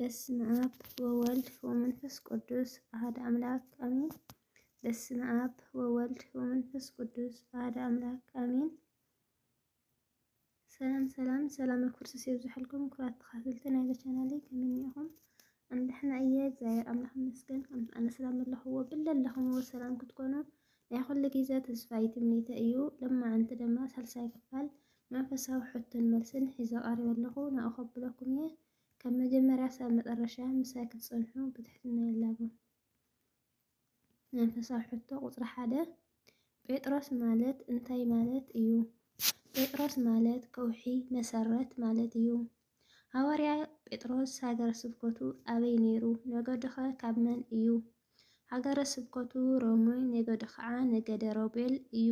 በስመ አብ ወወልድ ወመንፈስ ቅዱስ አሐድ አምላክ አሜን። በስመ አብ ወወልድ ወመንፈስ ቅዱስ አሐድ አምላክ አሜን። ሰላም ክርስቶስ ይብዛሕልኩም ኩራት ተኸታተልቲ ናይ ቻናለይ ከመይ ኢኹም? ኣንድሕና እየ እግዚአብሔር ኣምላኽ ይመስገን። ከምቲ ኣነ ሰላም ኣለኽዎ ብለለኹምዎ ሰላም ክትኮኑ ናይ ኩሉ ግዜ ተስፋይ ትምኒተ እዩ። ለማዓንቲ ድማ ሳልሳይ ክፋል መንፈሳዊ ሕቶን መልስን ሒዘ ቀሪበ ኣለኹ ናብኡ ከብለኩም እየ። ካብ መጀመርያ ሳብ መጨረሻ ምሳይ ክትፀንሑ ብትሕትና ይላጎ። መንፈሳዊ ሕቶ ቁፅሪ 1 ጴጥሮስ ማለት እንታይ ማለት እዩ? ጴጥሮስ ማለት ከውሒ መሰረት ማለት እዩ። ሐዋርያ ጴጥሮስ ሃገረ ስብከቱ ኣበይ ነይሩ? ነገዱ ኸ ካብ መን እዩ? ሃገረ ስብከቱ ሮሚ፣ ነገዱ ከዓ ነገደ ሮቤል እዩ።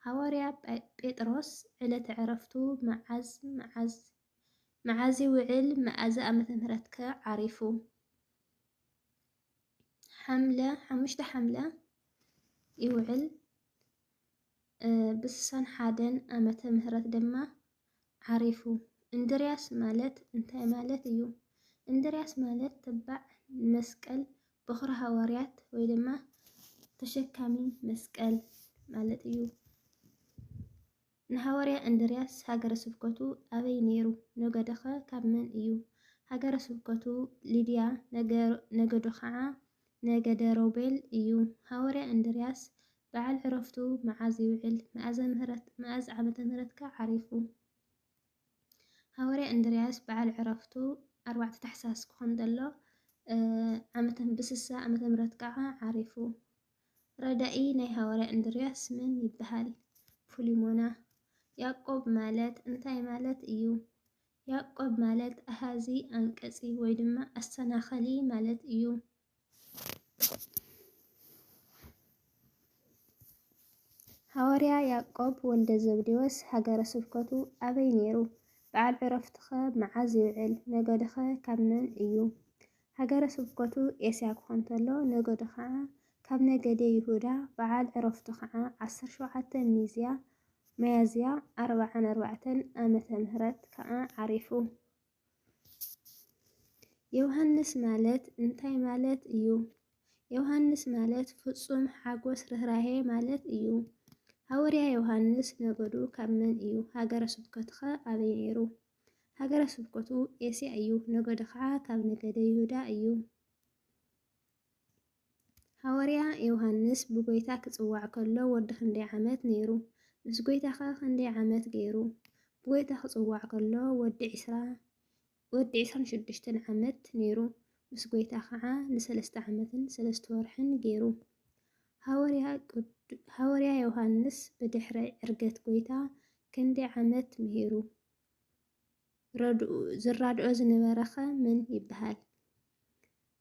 ሐዋርያ ጴጥሮስ ዕለተ ዕረፍቱ መዓዝ ይውዕል? መዓዝ ዓመተ ምህረት ከ ዓሪፉ? ሓሙሽተ ሓምለ ይውዕል። ብ61 ዓመተ ምህረት ድማ ዓሪፉ። እንድርያስ ማለት እንታይ ማለት እዩ? እንድርያስ ማለት ተባዕ መስቀል በኽሪ ሐዋርያት ወይ ድማ ተሸካሚ መስቀል ማለት እዩ። ንሐዋርያ እንድርያስ ሃገረ ስብከቱ ኣበይ ነይሩ? ነገዱ ኸ ካብ መን እዩ? ሃገረ ስብከቱ ሊድያ፣ ነገዱ ከዓ ነገደ ሮቤል እዩ። ሐዋርያ እንድርያስ በዓል ዕረፍቱ መዓዝ ይውዕል? መዓዝ ዓመተ ምህረት ከ ዓሪፉ? ሐዋርያ እንድርያስ በዓል ዕረፍቱ 4 ታሕሳስ ክኾን ተሎ ብ60 ዓመተ ምህረት ከዓ ዓሪፉ። ረዳኢ ናይ ሐዋርያ እንድርያስ መን ይበሃል? ፊሊሞና። ያዕቆብ ማለት እንታይ ማለት እዩ? ያዕቆብ ማለት ኣሃዚ ኣንቀጺ ወይ ድማ ኣሰናኸሊ ማለት እዩ። ሐዋርያ ያዕቆብ ወልደ ዘብዴዎስ ሃገረ ስብከቱ ኣበይ ነይሩ? በዓል ዕረፍቱ ኸ መዓዝ ይውዕል? ነገዱ ኸ ካብ መን እዩ? ሃገረ ስብከቱ ኤስያ ክኾን ተሎ ነገዱ ከዓ ካብ ነገደ ይሁዳ። በዓል ዕረፍቱ ከዓ 17 ሚያዝያ 44 ዓመተ ምህረት ከዓ ዓሪፉ። ዮሃንስ ማለት እንታይ ማለት እዩ? ዮሃንስ ማለት ፍጹም ሓጎስ ርህራሄ ማለት እዩ። ሐዋርያ ዮሃንስ ነገዱ ካብ መን እዩ? ሃገረ ስብከቱ ኸ ኣበይ ነይሩ? ሃገረ ስብከቱ ኤስያ እዩ። ነገዱ ከዓ ካብ ነገደ ይሁዳ እዩ። ሐዋርያ ዮሃንስ ብጎይታ ክጽዋዕ ከሎ ወዲ ክንደይ ዓመት ነይሩ? ምስ ጎይታ ኸ ክንደይ ዓመት ገይሩ? ብጎይታ ክጽዋዕ ከሎ ወዲ 26 ዓመት ነይሩ። ምስ ጎይታ ከዓ ን3 ዓመትን 3 ወርሕን ገይሩ። ሐዋርያ ዮሃንስ ብድሕሪ ዕርገት ጎይታ ክንደይ ዓመት ምሂሩ? ዝራድኦ ዝነበረ ኸ መን ይበሃል?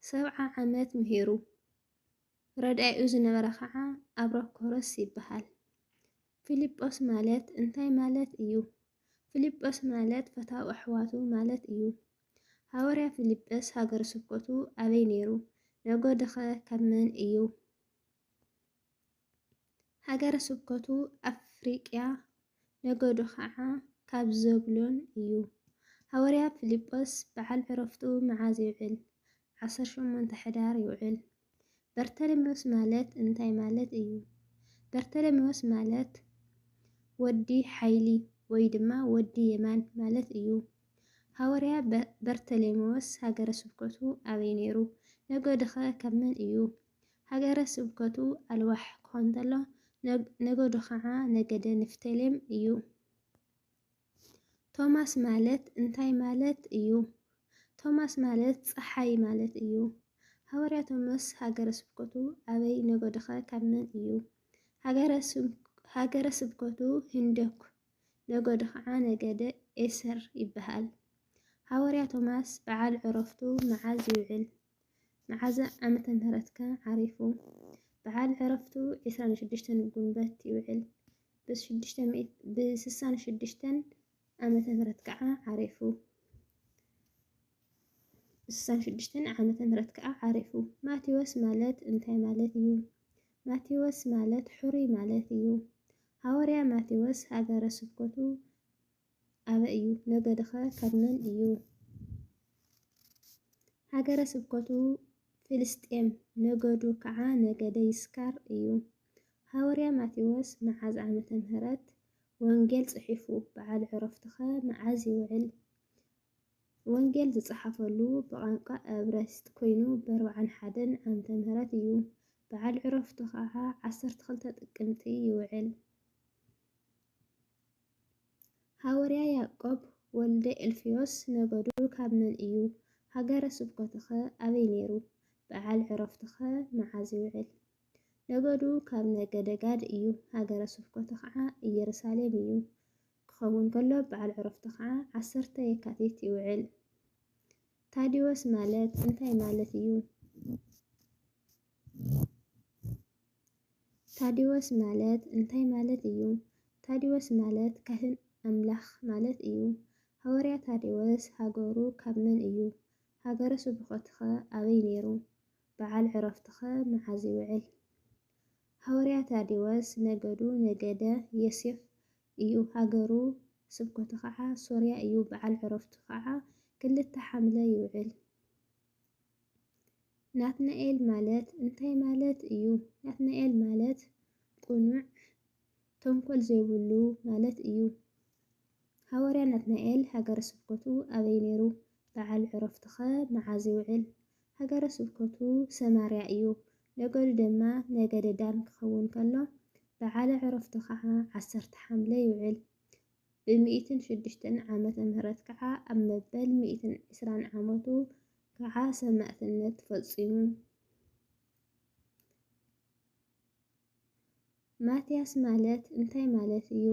70 ዓመት ምሂሩ። ረዳኢኡ ዝነበረ ከዓ ኣብሮኮሮስ ይበሃል። ፊልጶስ ማለት እንታይ ማለት እዩ? ፊልጶስ ማለት ፈታዊ ኣሕዋቱ ማለት እዩ። ሐዋርያ ፊልጶስ ሃገረ ስብከቱ ኣበይ ነይሩ? ነገዱ ኸ ካብ መን እዩ? ሃገረ ስብከቱ ኣፍሪቅያ፣ ነገዱ ከዓ ካብ ዘብሎን እዩ። ሐዋርያ ፊልጶስ በዓል ዕረፍቱ መዓዝ ይውዕል? 18 ሕዳር ይውዕል። በርተሎሜዎስ ማለት እንታይ ማለት እዩ? በርተሎሜዎስ ማለት ወዲ ሓይሊ ወይ ድማ ወዲ የማን ማለት እዩ። ሐዋርያ በርተሎሜዎስ ሃገረ ስብከቱ ኣበይ ነይሩ? ነገዱ ኸ ካብ መን እዩ? ሃገረ ስብከቱ ኣልዋሕ ክኾን ተሎ ነገዱ ከዓ ነገደ ንፍተሌም እዩ። ቶማስ ማለት እንታይ ማለት እዩ? ቶማስ ማለት ፀሓይ ማለት እዩ። ሐዋርያ ቶማስ ሃገረ ስብከቱ ኣበይ? ነገዱ ኸ ካብ መን እዩ? ሃገረ ስብከቱ ህንደክ፣ ነገዱ ከዓ ነገደ ኤሰር ይበሃል። ሐዋርያ ቶማስ በዓል ዕረፍቱ መዓዝ ይውዕል? መዓዝ ዓመተ ምህረት ከ ዓሪፉ? በዓል ዕረፍቱ 26 ግንቦት ይውዕል። ብ66 ዓመተ ምህረት ከዓ ዓሪፉ። 66 ዓመተ ምህረት ከዓ ዓሪፉ። ማቴዎስ ማለት እንታይ ማለት እዩ? ማቴዎስ ማለት ሕሩይ ማለት እዩ። ሐዋርያ ማቴዎስ ሃገረ ስብከቱ ኣበይ እዩ? ነገዱ ኸ ካብ መን እዩ? ሃገረ ስብከቱ ፍልስጤም ነገዱ ከዓ ነገደ ይስካር እዩ። ሃዋርያ ማቴዎስ መዓዝ ዓመተ ምህረት ወንጌል ጽሒፉ? በዓል ዕረፍቱ ኸ መዓዝ ይውዕል? ወንጌል ዝጸሓፈሉ ብቋንቋ ዕብራይስጥ ኮይኑ ብ41 ዓመተ ምህረት እዩ። በዓል ዕረፍቱ ከዓ 12 ጥቅምቲ ይውዕል። ሃዋርያ ያዕቆብ ወልደ ኤልፍዮስ ነገዱ ካብ መን እዩ? ሃገረ ስብከቱ ኸ ኣበይ ነይሩ? በዓል ዕረፍቱ ኸ መዓዝ ይውዕል? ነገዱ ካብ ነገደ ጋድ እዩ። ሃገረ ስብከቱ ከዓ ኢየሩሳሌም እዩ። ክኸውን ከሎ በዓል ዕረፍቱ ከዓ 10 የካቲት ይውዕል። ታዲዎስ ማለት እንታይ ማለት እዩ? ታዲዎስ ማለት እንታይ ማለት እዩ? ታዲዎስ ማለት ካህን ኣምላኽ ማለት እዩ። ሃዋርያ ታዲዎስ ሃገሩ ካብ መን እዩ? ሃገረ ስብከቱ ኸ ኣበይ ነይሩ? በዓል ዕረፍቱ ኸ መዓዝ ይውዕል? ሃዋርያ ታዲዎስ ነገዱ ነገደ ዮሴፍ እዩ። ሃገሩ ስብከቱ ከዓ ሶርያ እዩ። በዓል ዕረፍቱ ከዓ 2 ሐምለ ይውዕል። ናትናኤል ማለት እንታይ ማለት እዩ? ናትናኤል ማለት ቁኑዕ ተንኮል ዘይብሉ ማለት እዩ። ሃዋርያ ናትናኤል ሃገረ ስብከቱ ኣበይ ነይሩ? በዓል ዕረፍቱ ኸ መዓዝ ይውዕል? ሃገረ ስብከቱ ሰማርያ እዩ። ነገዱ ድማ ነገደ ዳን ክኸውን ከሎ በዓለ ዕረፍቱ ከዓ 10 ሐምለ ይውዕል። ብ106 ዓመተ ምህረት ከዓ ኣብ መበል 120 ዓመቱ ከዓ ሰማዕትነት ፈጺሙ። ማትያስ ማለት እንታይ ማለት እዩ?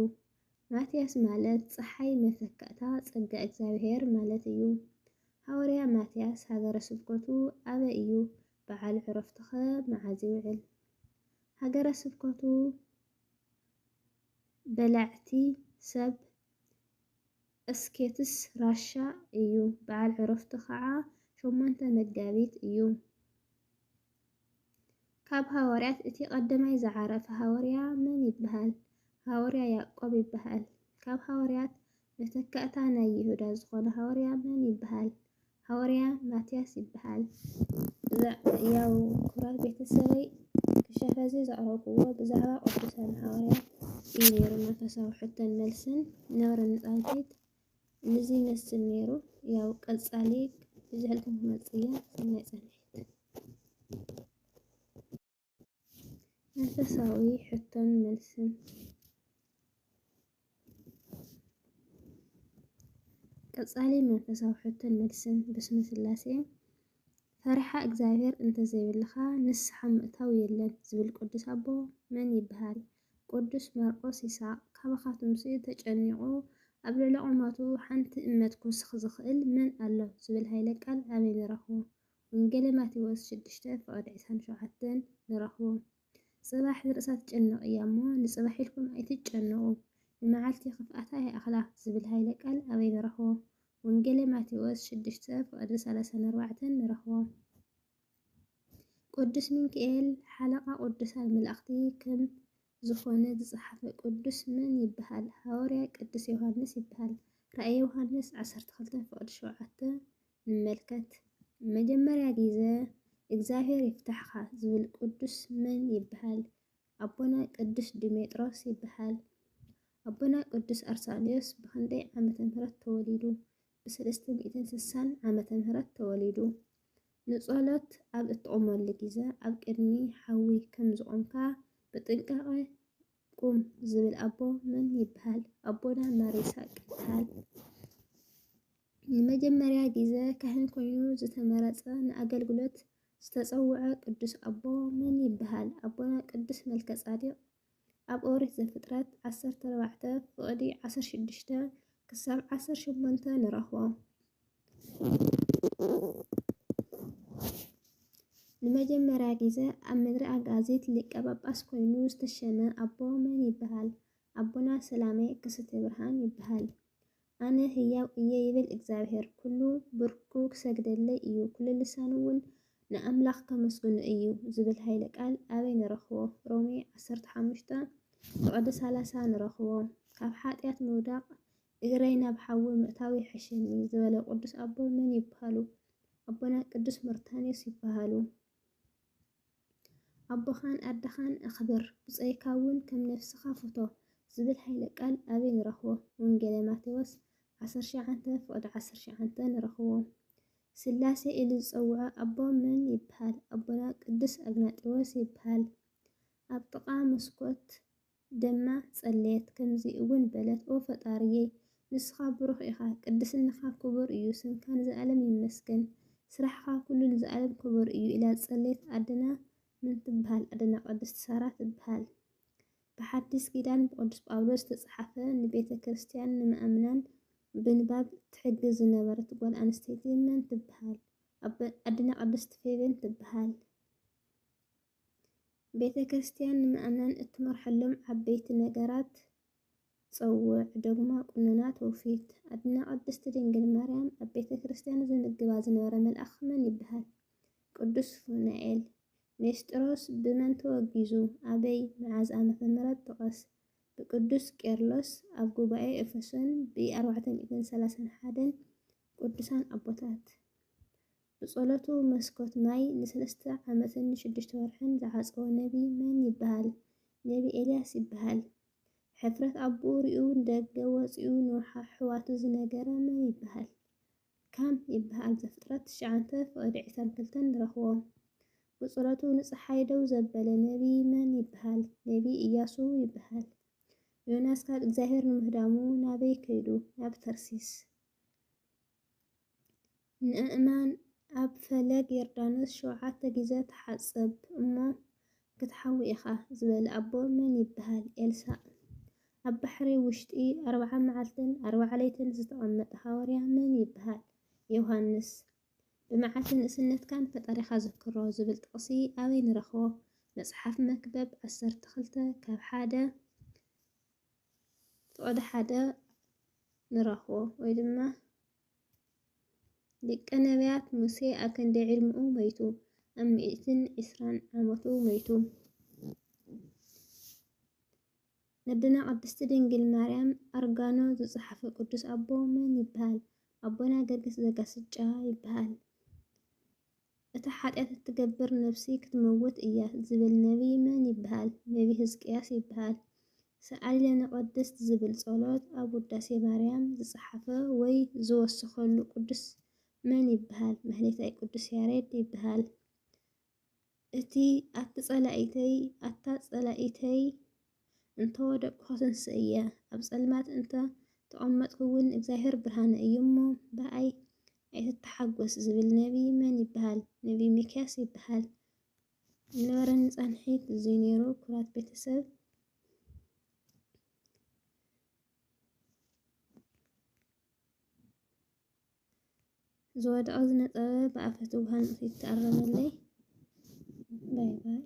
ማትያስ ማለት ፀሓይ መተካእታ ጸጋ እግዚአብሔር ማለት እዩ። ሃዋርያ ማትያስ ሃገረ ስብከቱ ኣበይ እዩ? በዓል ዕረፍቱ ኸ መዓዝ ይውዕል? ሃገረ ስብከቱ በላዕቲ ሰብ እስኬትስ ራሻ እዩ። በዓል ዕረፍቱ ከዓ 8 መጋቢት እዩ። ካብ ሃዋርያት እቲ ቀዳማይ ዝዓረፈ ሃዋርያ መን ይበሃል? ሃዋርያ ያዕቆብ ይበሃል። ካብ ሃዋርያት መተካእታ ናይ ይሁዳ ዝኾነ ሃዋርያ መን ይበሃል? ሃዋርያ ማትያስ ይበሃል። ያው ክቡራት ቤተሰበይ ክሻ ሕዚ ዘቕረብክዎ ብዛዕባ ቅዱሳን ሃዋርያት እዩ ነይሩ። መንፈሳዊ ሕቶን መልስን ነብረ ነፃነት ንዚ ይመስል ነይሩ። ያው ቀጻሊ ብዝሕልኩም ክመጽእ እየ። ሰናይ ጽንሕ መንፈሳዊ ሕቶን መልስን ቀጻሊ መንፈሳዊ ሕቶን መልስን ብስመ ስላሴ ፈሪሓ እግዚአብሔር እንተዘይብልኻ ንስሓ ምእታው የለን ዝብል ቅዱስ ኣቦ መን ይበሃል? ቅዱስ ማርቆስ ይስሐቅ። ካባኻትምሲ ተጨኒቑ ኣብ ልዕሊ ቁመቱ ሓንቲ እመት ክውስኽ ዝኽእል መን ኣሎ ዝብል ሃይለ ቃል ኣበይ ንረኽቦ? ወንጌለ ማቴዎስ 6:27 ንረኽቦ። ጽባሕ ርእሳ ትጨንቕ እያ እሞ ንጽባሕ ኢልኩም ኣይትጨነቑ ንመዓልቲ ክፍኣታ የኣኽላ ዝብል ሃይለ ቃል ኣበይ ንረኽቦ? ወንጌለ ማቴዎስ 6:34 ንረኽቦ። ቅዱስ ሚካኤል ሓለቓ ቅዱሳን መላእኽቲ ከም ዝኾነ ዝጸሓፈ ቅዱስ መን ይበሃል? ሃዋርያ ቅዱስ ዮሃንስ ይበሃል። ራእየ ዮሃንስ 12:7 ንመልከት። መጀመርያ ግዜ እግዚአብሔር ይፍታሕኻ ዝብል ቅዱስ መን ይበሃል? ኣቦና ቅዱስ ዲሜጥሮስ ይበሃል። ኣቦና ቅዱስ አርሳልዮስ ብክንደይ ዓመተ ምህረት ተወሊዱ? ብ360 ዓመተ ምህረት ተወሊዱ። ንጸሎት ኣብ እትቆመሉ ግዜ ኣብ ቅድሚ ሓዊ ከም ዝቆምካ ብጥንቃቐ ቁም ዝብል ኣቦ መን ይበሃል? ኣቦና ማርይሳቅ ይበሃል። ንመጀመርያ ግዜ ካህን ኮይኑ ዝተመረፀ ንኣገልግሎት ዝተጸውዐ ቅዱስ ኣቦ መን ይበሃል? ኣቦና ቅዱስ መልከ-ጻዲቅ። ኣብ ኦሪት ዘፍጥረት 14:16 ክሳብ 18 ንረኽቦ። ንመጀመርያ ግዜ ኣብ ምድሪ ኣጋዚት ሊቀ ጳጳስ ኮይኑ ዝተሸመ ኣቦ መን ይበሃል? ኣቦና ሰላሜ ክስተ ብርሃን ይበሃል። ኣነ ህያው እየ ይብል እግዚአብሔር ኩሉ ብርኩ ክሰግደለይ እዩ ኩሉ ልሳን እውን ንኣምላኽ ከመስግኑ እዩ ዝብል ሃይለ ቃል ኣበይ ንረኽቦ? ሮሜ 15:30 ንረኽቦ። ካብ ሓጢያት ምውዳቕ እግረይ ናብ ሓዊ ምእታው ይሕሸኒ ዝበለ ቅዱስ ኣቦ መን ይበሃሉ? ኣቦና ቅዱስ መርታንዮስ ይበሃሉ። ኣቦኻን ኣደኻን ኣኽብር ብፀይካ እውን ከም ነፍስኻ ፍቶ ዝብል ሃይለ ቃል ኣበይ ንረኽቦ? ወንጌለ ማቴዎስ 19:19 ንረኽቦ። ስላሴ ኢሉ ዝፀውዖ ኣቦ መን ይበሃል? ኣቦና ቅዱስ ኣግናጢዎስ ይበሃል። ኣብ ጥቓ መስኮት ደማ ጸለየት ከምዚ እውን በለት ኦ ፈጣሪየ ንስኻ ብሩኽ ኢኻ ቅድስናኻ ክቡር እዩ ስምካ ንዝኣለም ይመስገን ስራሕኻ ኩሉ ንዝኣለም ክቡር እዩ ኢላ ጸለየት ኣደና መን ትበሃል? ኣደና ቅድስት ሳራ ትበሃል። ብሓዲስ ኪዳን ብቅዱስ ጳውሎስ ዝተጻሕፈ ንቤተ ክርስቲያን ንምእምናን ብምንባብ ትሕግዝ ዝነበረት ጓል ኣንስተይቲ መን ትበሃል? ኣደና ቅድስት ፌቤን ትበሃል። ቤተ ክርስቲያን ንምእምናን እትመርሐሎም ዓበይቲ ነገራት ፀውዕ ዶግማ፣ ቁንና፣ ትውፊት። ኣደና ቅድስት ድንግል ማርያም ኣብ ቤተ ክርስቲያን ዝምግባ ዝነበረ መልኣኽ መን ይበሃል? ቅዱስ ፉኑኤል። ኔስጥሮስ ብመን ተወጊዙ? ኣበይ መዓዝ ዓመተ ምህረት ጥቀስ? ብቅዱስ ቄርሎስ ኣብ ጉባኤ ኤፌሶን ብ431 ቅዱሳን ኣቦታት። ብጸሎቱ መስኮት ማይ ን3 ዓመትን 6 ወርሕን ዝዓፀወ ነቢ መን ይበሃል? ነቢ ኤልያስ ይበሃል። ሕፍረት ኣቦኡ ሪኡ ንደገ ወፂኡ ንኣሕዋቱ ዝነገረ መን ይበሃል? ካም ይበሃል። ዘፍጥረት 9:22 ንረኽቦ። ብጸሎቱ ንፀሓይ ደው ዘበለ ነቢ መን ይበሃል? ነቢ ኢያሱ ይበሃል። ዮናስ ካብ እግዚኣብሔር ንምህዳሙ ናበይ ከይዱ? ናብ ተርሲስ። ንእማን ኣብ ፈለግ ዮርዳኖስ 7 ግዜ ተሓፀብ እሞ ክትሓዊ ኢኻ ዝበለ ኣቦ መን ይበሃል? ኤልሳዕ። ኣብ ባሕሪ ውሽጢ 40 መዓልትን 40 ለይትን ዝተቐመጠ ሃዋርያ መን ይበሃል? ዮሃንስ። ብመዓልቲ ንእስነትካን ፈጣሪኻ ዘክሮ ዝብል ጥቕሲ ኣበይ ንረኽቦ? መጽሓፍ መክብብ 12:1 ንረኽቦ። ወይ ድማ ሊቀ ነቢያት ሙሴ ኣብ ክንደይ ዕድሚኡ ሞይቱ? ኣብ 120 ዓመቱ ሞይቱ። ነደና ቅድስት ድንግል ማርያም ኣርጋኖ ዝፀሓፈ ቅዱስ ኣቦ መን ይበሃል? ኣቦና ገርግስ ዘጋስጫ ይበሃል። እታ ሓጢአት እትገብር ነፍሲ ክትመውት እያ ዝብል ነቢ መን ይበሃል? ነቢ ህዝቅያስ ይበሃል። ሰአሊ ለነ ቅድስት ዝብል ጸሎት ኣብ ውዳሴ ማርያም ዝፀሓፈ ወይ ዝወሰኸሉ ቅዱስ መን ይበሃል? ማህሌታይ ቅዱስ ያሬድ ይበሃል። እቲ ኣታጸላኢተይ እንተወደቅኹ ትንስእ እየ ኣብ ጸልማት እንተ ተቐመጥኩ እውን እግዚኣብሔር ብርሃነ እዩ እሞ በኣይ ኣይትተሓጐስ ዝብል ነቢ መን ይበሃል? ነቢ ሚክያስ ይበሃል። ነበረኒ ጻንሒት እዙይ ነይሩ። ኩራት ቤተሰብ ዝወደቐ ዝነጠበ ብኣፈት ውሃን እኽሊ ተኣረመለይ። ባይ ባይ።